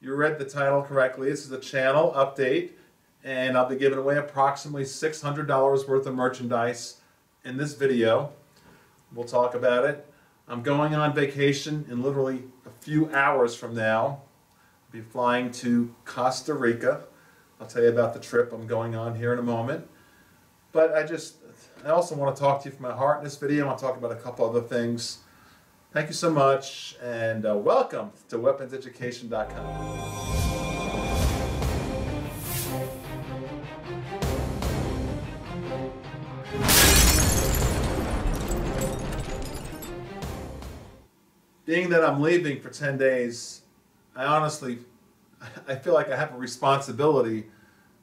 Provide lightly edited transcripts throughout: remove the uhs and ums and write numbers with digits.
You read the title correctly. This is a channel update, and I'll be giving away approximately $600 worth of merchandise in this video. We'll talk about it. I'm going on vacation in literally a few hours from now. I'll be flying to Costa Rica. I'll tell you about the trip I'm going on here in a moment. But I also want to talk to you from my heart in this video. I want to talk about a couple other things. Thank you so much, and welcome to weaponseducation.com. Being that I'm leaving for 10 days, I feel like I have a responsibility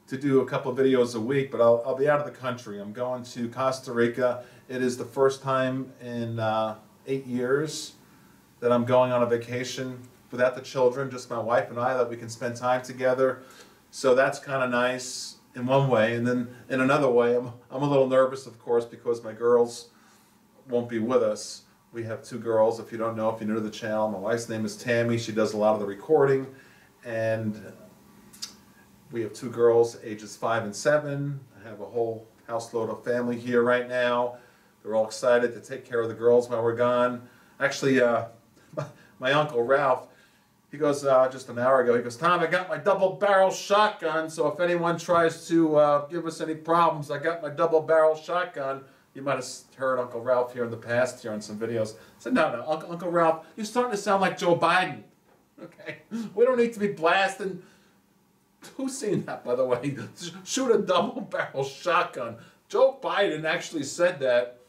to do a couple of videos a week, but I'll be out of the country. I'm going to Costa Rica. It is the first time in 8 years that I'm going on a vacation without the children, just my wife and I, that we can spend time together. So that's kind of nice in one way. And then in another way, I'm a little nervous, of course, because my girls won't be with us. We have two girls, if you don't know, if you're new to the channel. My wife's name is Tammy. She does a lot of the recording. And we have two girls, ages 5 and 7. I have a whole houseload of family here right now. They're all excited to take care of the girls while we're gone. Actually, my Uncle Ralph, he goes, just an hour ago, he goes, "Tom, I got my double-barrel shotgun, so if anyone tries to give us any problems, I got my double-barrel shotgun." You might have heard Uncle Ralph here in the past, here on some videos. I said, no, Uncle Ralph, you're starting to sound like Joe Biden. Okay, we don't need to be blasting. Who's seen that, by the way? Shoot a double-barrel shotgun. Joe Biden actually said that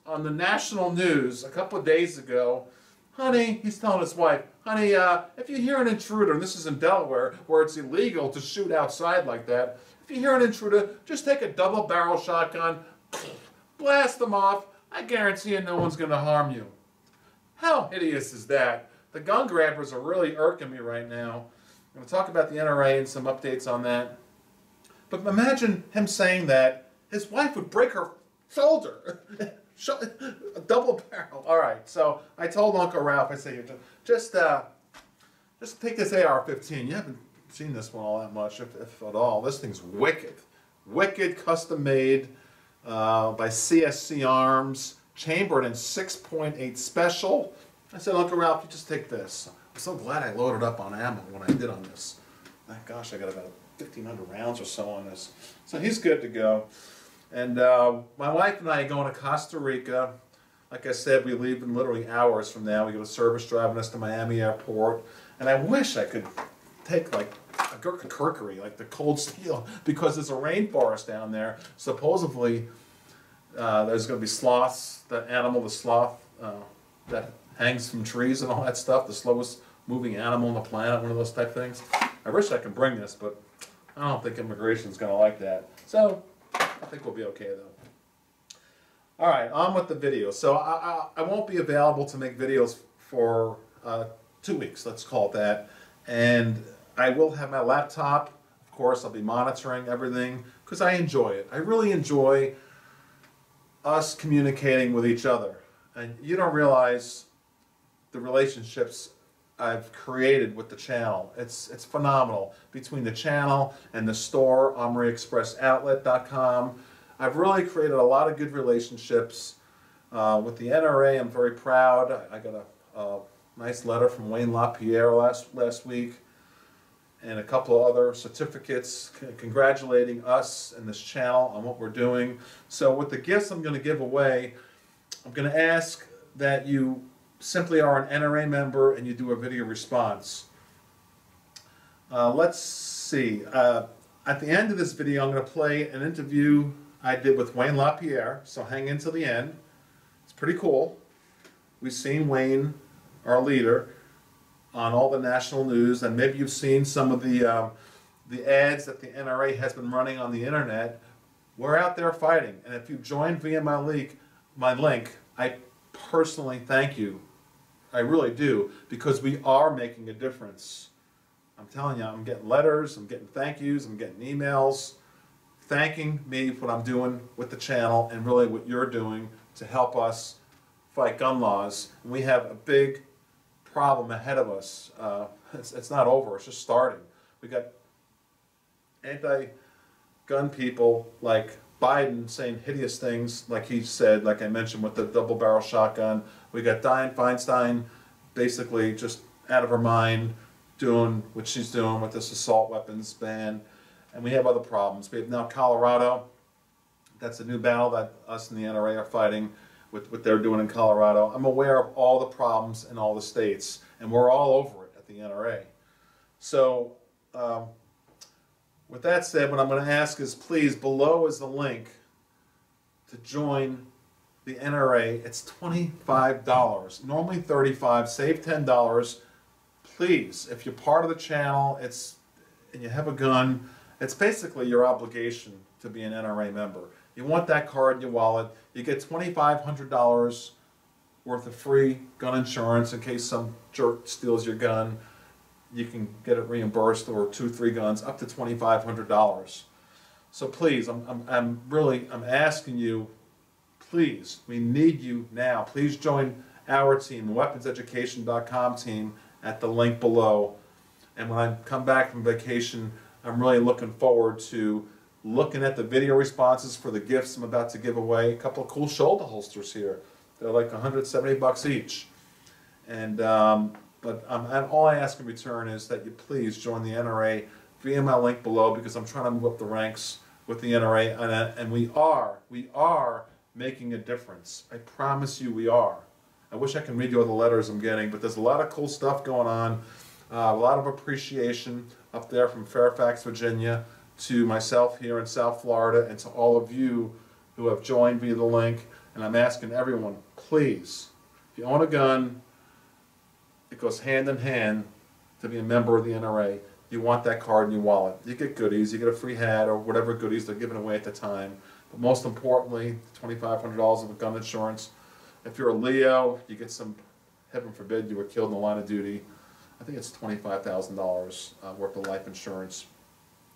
on the national news a couple of days ago. Honey, he's telling his wife, honey, if you hear an intruder, and this is in Delaware, where it's illegal to shoot outside like that, if you hear an intruder, just take a double-barrel shotgun, blast them off. I guarantee you no one's going to harm you. How hideous is that? The gun grabbers are really irking me right now. I'm going to talk about the NRA and some updates on that. But imagine him saying that his wife would break her shoulder. A double barrel. All right, so I told Uncle Ralph, I said, just take this AR-15. You haven't seen this one all that much, if at all. This thing's wicked. Wicked, custom made by CSC Arms, chambered in 6.8 special. I said, Uncle Ralph, you just take this. I'm so glad I loaded up on ammo when I did on this. Thank gosh, I got about 1,500 rounds or so on this. So he's good to go. And my wife and I are going to Costa Rica. Like I said, we leave in literally hours from now. We go to service driving us to Miami Airport. And I wish I could take like a Gurkha like the cold steel, because there's a rainforest down there. Supposedly, there's going to be sloths, that animal, the sloth, that hangs from trees and all that stuff, the slowest moving animal on the planet, one of those type things. I wish I could bring this, but I don't think immigration's going to like that. So I think we'll be okay though. All right, on with the video. So I won't be available to make videos for 2 weeks, let's call it that. And I will have my laptop. Of course, I'll be monitoring everything because I enjoy it. I really enjoy us communicating with each other. And you don't realize the relationships I've created with the channel. It's phenomenal. Between the channel and the store, OmriExpressOutlet.com, I've really created a lot of good relationships. With the NRA, I'm very proud. I got a nice letter from Wayne LaPierre last week, and a couple of other certificates congratulating us and this channel on what we're doing. So with the gifts I'm going to give away, I'm going to ask that you simply are an NRA member and you do a video response. Let's see. At the end of this video, I'm going to play an interview I did with Wayne LaPierre, so hang in till the end. It's pretty cool. We've seen Wayne, our leader, on all the national news, and maybe you've seen some of the ads that the NRA has been running on the internet. We're out there fighting, and if you join via my link, I personally thank you. I really do, because we are making a difference. I'm telling you, I'm getting letters, I'm getting thank yous, I'm getting emails thanking me for what I'm doing with the channel and really what you're doing to help us fight gun laws. And we have a big problem ahead of us. It's not over, it's just starting. We got anti-gun people like Biden saying hideous things like he said, like I mentioned with the double-barrel shotgun. We got Dianne Feinstein basically just out of her mind doing what she's doing with this assault weapons ban. And we have other problems. We have now Colorado. That's a new battle that us and the NRA are fighting with what they're doing in Colorado. I'm aware of all the problems in all the states, and we're all over it at the NRA. So with that said, what I'm going to ask is, please, below is the link to join the NRA. It's $25, normally $35, save $10. Please, if you're part of the channel, and you have a gun, it's basically your obligation to be an NRA member. You want that card in your wallet. You get $2,500 worth of free gun insurance in case some jerk steals your gun. You can get it reimbursed, or 2-3 guns, up to $2,500. So please, I'm asking you, please, we need you now. Please join our team, the weaponseducation.com team, at the link below. And when I come back from vacation, I'm really looking forward to looking at the video responses for the gifts I'm about to give away. A couple of cool shoulder holsters here. They're like $170 each. And but all I ask in return is that you please join the NRA via my link below, because I'm trying to move up the ranks with the NRA, and we are making a difference. I promise you we are. I wish I could read you all the letters I'm getting, but there's a lot of cool stuff going on. A lot of appreciation up there from Fairfax, Virginia, to myself here in South Florida, and to all of you who have joined via the link. And I'm asking everyone, please, if you own a gun, it goes hand in hand to be a member of the NRA. You want that card in your wallet. You get goodies, you get a free hat or whatever goodies they're giving away at the time. But most importantly, $2,500 of gun insurance. If you're a Leo, you get some, heaven forbid, you were killed in the line of duty. I think it's $25,000 worth of life insurance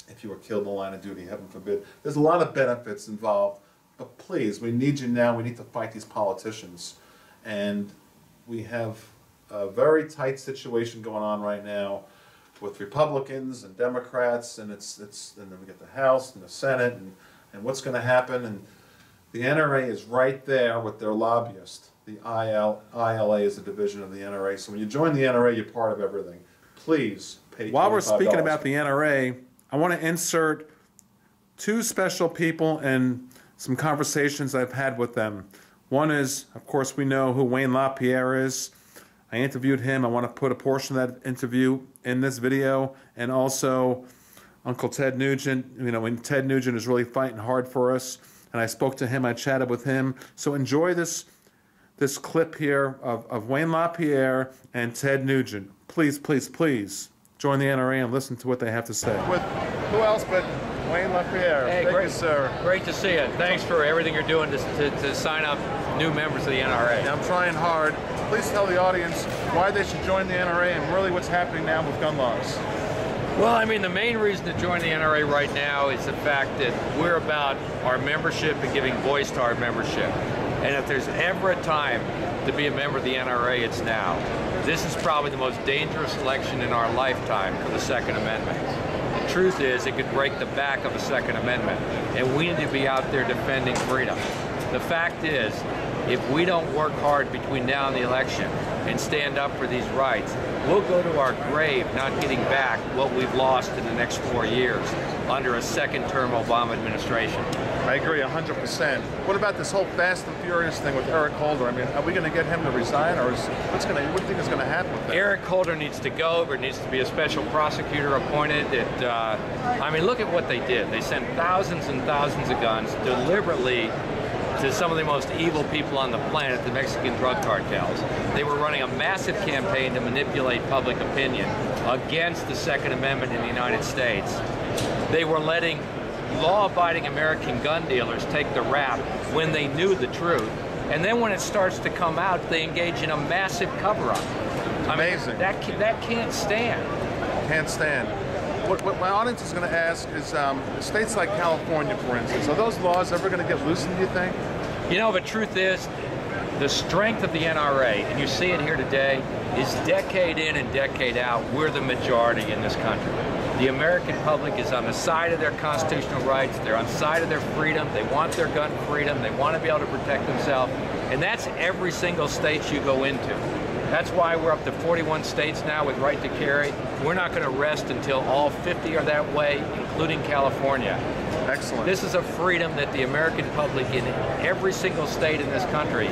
if you were killed in the line of duty, heaven forbid. There's a lot of benefits involved, but please, we need you now. We need to fight these politicians. And we have a very tight situation going on right now with Republicans and Democrats, and and then we get the House and the Senate, and what's going to happen. And the NRA is right there with their lobbyist. The ILA is a division of the NRA. So when you join the NRA, you're part of everything. Please pay $25. While we're speaking about the NRA, I want to insert two special people and some conversations I've had with them. One is, of course, we know who Wayne LaPierre is. I interviewed him. I want to put a portion of that interview in this video. And also Uncle Ted Nugent. You know, when Ted Nugent is really fighting hard for us. And I spoke to him. I chatted with him. So enjoy this clip here of Wayne LaPierre and Ted Nugent. Please, please, please join the NRA and listen to what they have to say. With who else but Wayne LaPierre? Hey, Thank you, sir. Great to see you. Thanks for everything you're doing to sign up new members of the NRA. I'm trying hard. Please tell the audience why they should join the NRA and really what's happening now with gun laws. Well, I mean, the main reason to join the NRA right now is the fact that we're about our membership and giving voice to our membership. And if there's ever a time to be a member of the NRA, it's now. This is probably the most dangerous election in our lifetime for the Second Amendment. The truth is, it could break the back of the Second Amendment, and we need to be out there defending freedom. The fact is, if we don't work hard between now and the election and stand up for these rights, we'll go to our grave not getting back what we've lost in the next 4 years under a second-term Obama administration. I agree 100%. What about this whole Fast and Furious thing with Eric Holder? I mean, are we going to get him to resign, or what do you think is going to happen with that? Eric Holder needs to go. There needs to be a special prosecutor appointed. I mean, look at what they did. They sent thousands and thousands of guns deliberately to some of the most evil people on the planet, the Mexican drug cartels. They were running a massive campaign to manipulate public opinion against the Second Amendment in the United States. They were letting law-abiding American gun dealers take the rap when they knew the truth. And then when it starts to come out, they engage in a massive cover-up. Amazing. I mean, that can't stand. Can't stand. What my audience is going to ask is, states like California, for instance, are those laws ever going to get loosened, do you think? You know, the truth is, the strength of the NRA, and you see it here today, is decade in and decade out, we're the majority in this country. The American public is on the side of their constitutional rights, they're on the side of their freedom, they want their gun freedom, they want to be able to protect themselves, and that's every single state you go into. That's why we're up to 41 states now with right to carry. We're not going to rest until all 50 are that way, including California. Excellent. This is a freedom that the American public in every single state in this country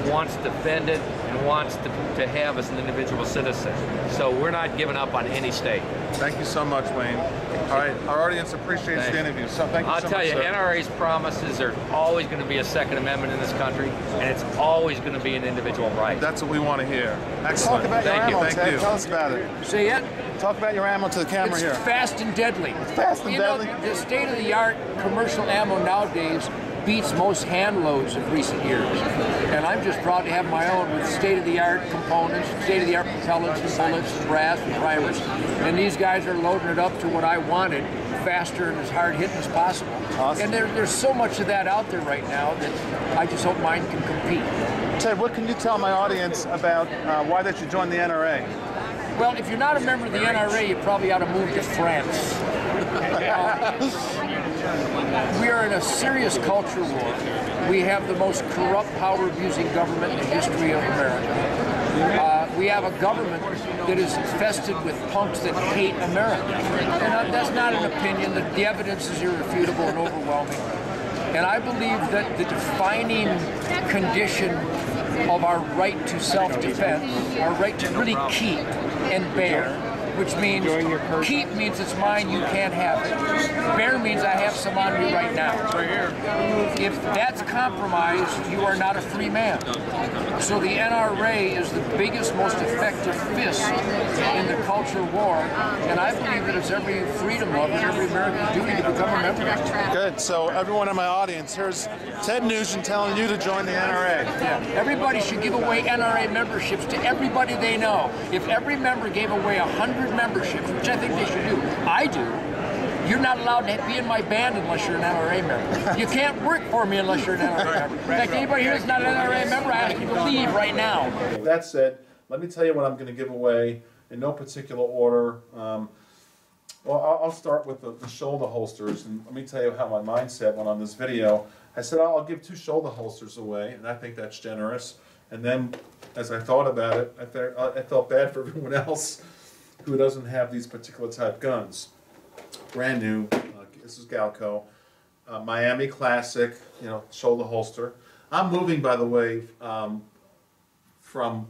wants defended and wants to have as an individual citizen. So we're not giving up on any state. Thank you so much, Wayne. All right, our audience appreciates the interview. So thank you I'll so tell much, you, sir. NRA's promises are always going to be a Second Amendment in this country, and it's always going to be an individual right. That's what we want to hear. Excellent. Talk about your Thank you. ammo, Thank Ted. you. Tell us about it. Say it. Talk about your ammo to the camera It's here. fast and deadly. Fast and you deadly? know, the state-of-the-art commercial ammo nowadays beats most hand loads of recent years. And I'm just proud to have my own with state-of-the-art components, state-of-the-art propellants and bullets and brass and primers. And these guys are loading it up to what I wanted, faster and as hard-hitting as possible. Awesome. And there's so much of that out there right now that I just hope mine can compete. Ted, what can you tell my audience about why they should join the NRA? Well, if you're not a member of the NRA, you probably ought to move to France. We are in a serious culture war. We have the most corrupt, power-abusing government in the history of America. We have a government that is infested with punks that hate America. And that's not an opinion. The evidence is irrefutable and overwhelming. And I believe that the defining condition of our right to self-defense, our right to really keep and bear, which means keep means it's mine, you can't have it. Bear means I have some on me right now. If that's compromised, you are not a free man. So the NRA is the biggest, most effective fist in the culture war, and I believe that it's every freedom lover, every American's duty to become a member. Good. So everyone in my audience, here's Ted Nugent telling you to join the NRA. Yeah. Everybody should give away NRA memberships to everybody they know. If every member gave away 100 memberships, which I think they should do, I do, you're not allowed to be in my band unless you're an NRA member. You can't work for me unless you're an NRA member. In fact, anybody here that's not an NRA member, I ask you to leave right now. That said, let me tell you what I'm going to give away in no particular order. Well, I'll start with the shoulder holsters, and let me tell you how my mindset went on this video. I said I'll give 2 shoulder holsters away, and I think that's generous. And then, as I thought about it, I felt bad for everyone else who doesn't have these particular type guns. Brand new. This is Galco. Miami Classic, shoulder holster. I'm moving, by the way, from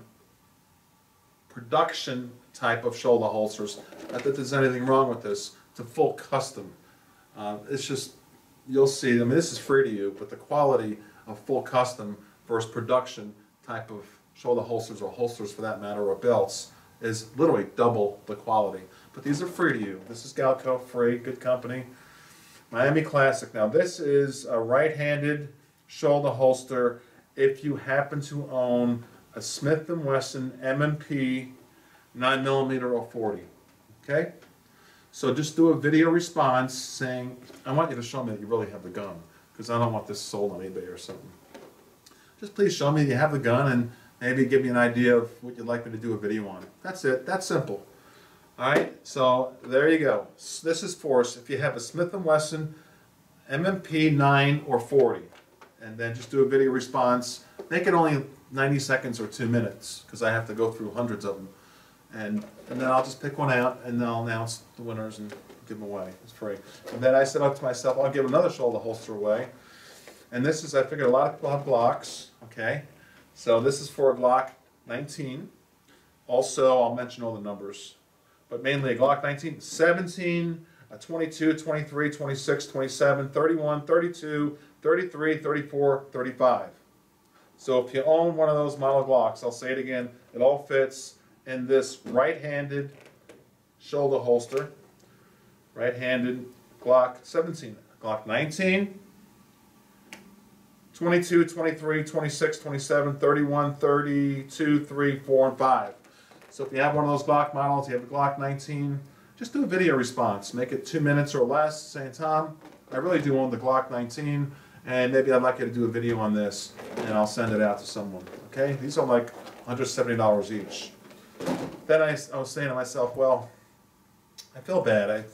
production type of shoulder holsters. Not that there's anything wrong with this, to full custom. It's just, you'll see, I mean, this is free to you, but the quality of full custom versus production type of shoulder holsters, or holsters for that matter, or belts, is literally double the quality. But these are free to you. This is Galco, free, good company. Miami Classic. Now this is a right-handed shoulder holster if you happen to own a Smith & Wesson M&P 9mm or 40. Okay? So just do a video response saying, I want you to show me that you really have the gun, because I don't want this sold on eBay or something. Just please show me you have the gun and maybe give me an idea of what you'd like me to do a video on. That's it. That's simple. All right, so there you go. This is for us if you have a Smith & Wesson M&P 9 or 40, and then just do a video response. Make it only 90 seconds or 2 minutes, because I have to go through hundreds of them, and then I'll just pick one out and then I'll announce the winners and give them away. It's free. And then I said up to myself, I'll give another shoulder holster away, and this is, I figured a lot of people have Glocks. Okay, so this is for a Glock 19. Also, I'll mention all the numbers, but mainly a Glock 19, 17, a 22, 23, 26, 27, 31, 32, 33, 34, 35. So if you own one of those model Glocks, I'll say it again, it all fits in this right-handed shoulder holster, right-handed Glock 17, Glock 19, 22, 23, 26, 27, 31, 32, 3, 4, and 5. So if you have one of those Glock models, you have a Glock 19, just do a video response. Make it 2 minutes or less, saying, Tom, I really do own the Glock 19, and maybe I'd like you to do a video on this, and I'll send it out to someone. Okay? These are like $170 each. then I was saying to myself, well, I feel bad.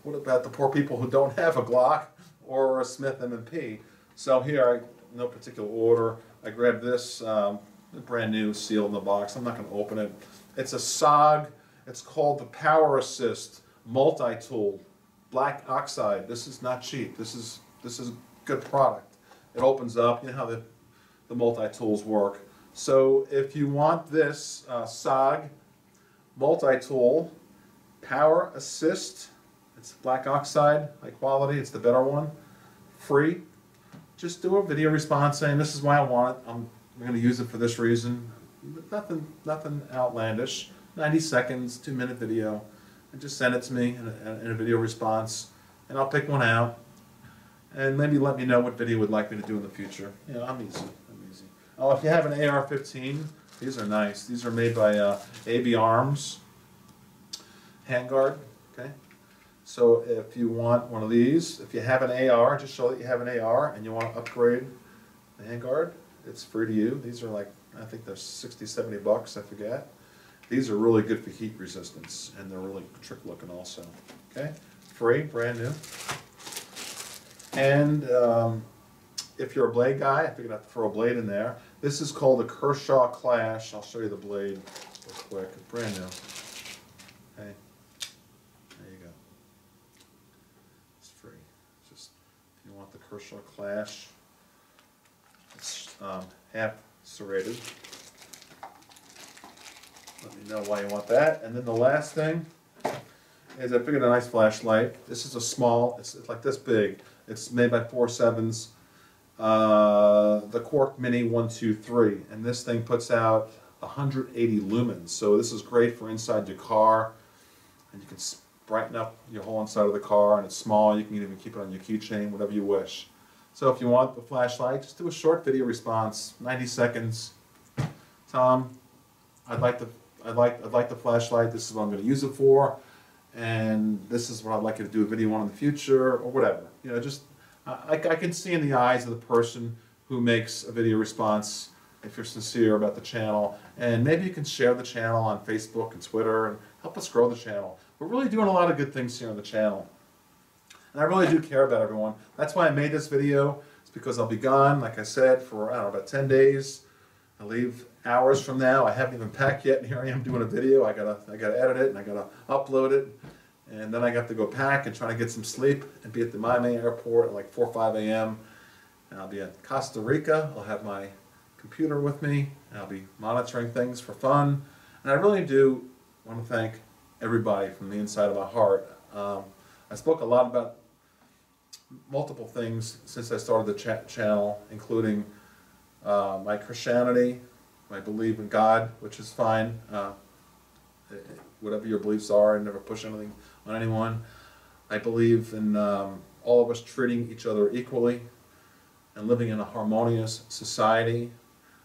What about the poor people who don't have a Glock or a Smith M&P? So here, no particular order, I grabbed this brand new seal in the box. I'm not going to open it. It's a SOG. It's called the Power Assist Multi-Tool Black Oxide. This is not cheap. This is a good product. It opens up. You know how the multi-tools work. So if you want this SOG multi-tool Power Assist, it's black oxide, high quality. It's the better one. Free. Just do a video response saying this is why I want it. I'm going to use it for this reason. Nothing outlandish. 90 seconds, 2-minute video, and just send it to me in a video response, and I'll pick one out, and maybe let me know what video you would like me to do in the future. You know, I'm easy. Oh, if you have an AR-15, these are nice. These are made by AB Arms handguard. Okay. So if you want one of these, if you have an AR, just show that you have an AR and you want to upgrade the handguard, it's free to you. These are like, I think they're 60, 70 bucks, I forget. These are really good for heat resistance, and they're really trick looking also. Okay, free, brand new. And if you're a blade guy, I figured I'd throw a blade in there. This is called a Kershaw Clash. I'll show you the blade real quick. It's brand new. Okay, there you go. It's free. Just if you want the Kershaw Clash, it's half serrated. Let me know why you want that. And then the last thing is I figured a nice flashlight. This is a small, it's like this big. It's made by 4.7s. The Quark Mini 123. And this thing puts out 180 lumens. So this is great for inside your car. And you can brighten up your whole inside of the car. And it's small. You can even keep it on your keychain, whatever you wish. So if you want the flashlight, just do a short video response, 90 seconds. Tom, I'd like the flashlight. This is what I'm going to use it for, and this is what I'd like you to do a video on in the future, or whatever. You know, just I can see in the eyes of the person who makes a video response if you're sincere about the channel, and maybe you can share the channel on Facebook and Twitter and help us grow the channel. We're really doing a lot of good things here on the channel, and I really do care about everyone. That's why I made this video. It's because I'll be gone, like I said, for I don't know, about 10 days. I leave hours from now. I haven't even packed yet, and here I am doing a video. I gotta edit it, and I gotta upload it, and then I got to go pack and try to get some sleep and be at the Miami airport at like 4 or 5 a.m. And I'll be in Costa Rica. I'll have my computer with me, and I'll be monitoring things for fun. And I really do want to thank everybody from the inside of my heart. I spoke a lot about multiple things since I started the channel, including my Christianity, my belief in God, which is fine. Whatever your beliefs are, and never push anything on anyone. I believe in all of us treating each other equally and living in a harmonious society.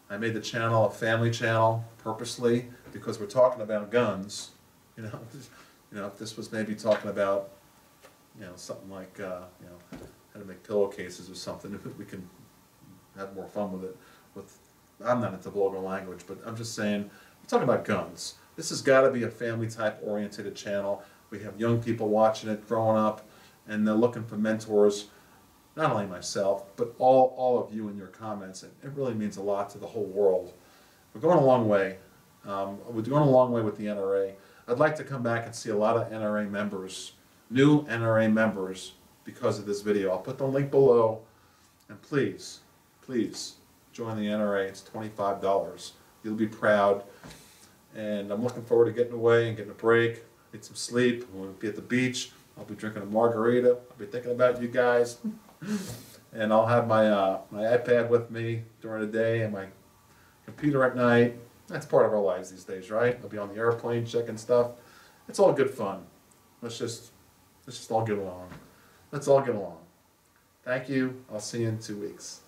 I made the channel a family channel purposely because we're talking about guns. You know, if this was maybe talking about, you know, something like, you know, how to make pillowcases or something, we can have more fun with it. I'm not into vulgar language, but I'm just saying, we're talking about guns. This has got to be a family-type oriented channel. We have young people watching it, growing up, and they're looking for mentors, not only myself, but all of you in your comments. It really means a lot to the whole world. We're going a long way. We're doing a long way with the NRA. I'd like to come back and see a lot of NRA members, new NRA members, because of this video. I'll put the link below, and please, please, join the NRA. It's $25. You'll be proud. And I'm looking forward to getting away and getting a break, get some sleep. We'll be at the beach. I'll be drinking a margarita. I'll be thinking about you guys. And I'll have my my iPad with me during the day and my computer at night. That's part of our lives these days, right? I'll be on the airplane checking stuff. It's all good fun. Let's just all get along. Let's all get along. Thank you. I'll see you in 2 weeks.